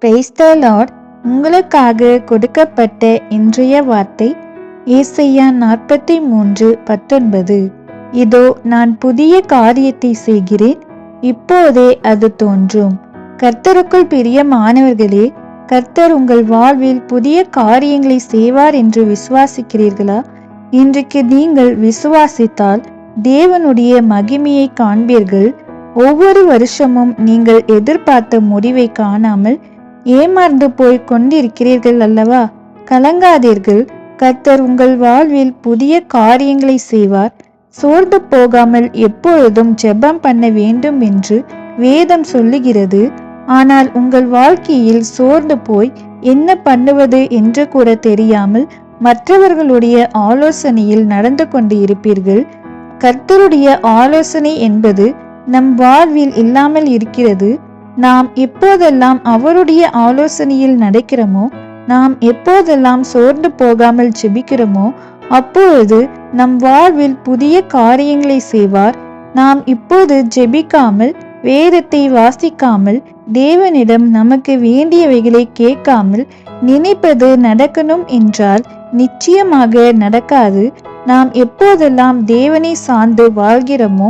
Praise the Lord. உங்களுக்காக கொடுக்கப்பட்ட இன்றைய வார்த்தை ஏசாயா 43:19. இதோ நான் புதிய காரியத்தை செய்கிறேன், இப்போதே அது தோன்றும். கர்த்தருக்குள் பிரியமானவர்களே, கர்த்தர் உங்கள் வாழ்வில் புதிய காரியங்களை செய்வார் என்று விசுவாசிக்கிறீர்களா? இன்றைக்கு நீங்கள் விசுவாசித்தால் தேவனுடைய மகிமையை காண்பீர்கள். ஒவ்வொரு வருஷமும் நீங்கள் எதிர்பார்த்த முடிவை காணாமல் ஏமாந்து போய் கொண்டிருக்கிறீர்கள் அல்லவா? கலங்காதீர்கள். கர்த்தர் உங்கள் வாழ்வில் புதிய காரியங்களை செய்வார். சோர்ந்து போகாமல் எப்பொழுதும் ஜெபம் பண்ண வேண்டும் என்று வேதம் சொல்லுகிறது. ஆனால் உங்கள் வாழ்க்கையில் சோர்ந்து போய் என்ன பண்ணுவது என்று கூட தெரியாமல் மற்றவர்களுடைய ஆலோசனையில் நடந்து கொண்டு இருப்பீர்கள். கர்த்தருடைய ஆலோசனை என்பது நம் வாழ்வில் இல்லாமல் இருக்கிறது. நாம் எப்போதெல்லாம் அவருடைய ஆலோசனையில் நடக்கிறோமோ, நாம் எப்போதெல்லாம் சோர்ந்து போகாமல் ஜெபிக்கிறோமோ, அப்பொழுது நம் வாழ்வில் புதிய காரியங்களை செய்வார். நாம் இப்போது ஜெபிக்காமல், வேதத்தை வாசிக்காமல், தேவனிடம் நமக்கு வேண்டியவைகளை கேட்காமல் நினைப்பது நடக்கணும் என்றால் நிச்சயமாக நடக்காது. நாம் எப்போதெல்லாம் தேவனை சார்ந்து வாழ்கிறோமோ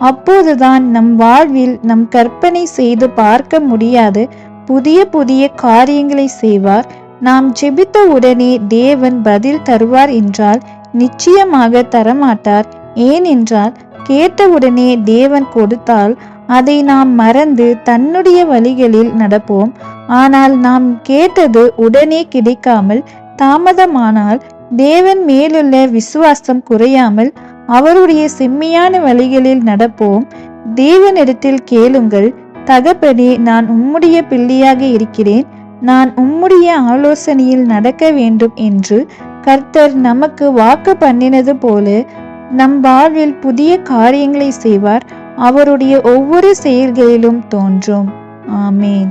அப்போதுதான் நம் வாழ்வில் நம் கற்பனை செய்து பார்க்க முடியாத புதிய புதிய காரியங்களை செய்வார். நாம் ஜெபித்த உடனே தேவன் பதில் தருவார் என்றால் நிச்சயமாக தரமாட்டார். ஏனென்றால் கேட்டவுடனே தேவன் கொடுத்தால் அதை நாம் மறந்து தன்னுடைய வழிகளில் நடப்போம். ஆனால் நாம் கேட்டது உடனே கிடைக்காமல் தாமதமானால் தேவன் மேலுள்ள விசுவாசம் குறையாமல் அவருடைய செம்மையான வழிகளில் நடப்போம். தேவனிடத்தில் கேளுங்கள், தகப்பனே, நான் உம்முடைய பிள்ளையாக இருக்கிறேன், நான் உம்முடைய ஆலோசனையில் நடக்க வேண்டும் என்று கர்த்தர் நமக்கு வாக்கு பண்ணினது போல நம் வாழ்வில் புதிய காரியங்களை செய்வார். அவருடைய ஒவ்வொரு செயல்களிலும் தோன்றும். ஆமேன்.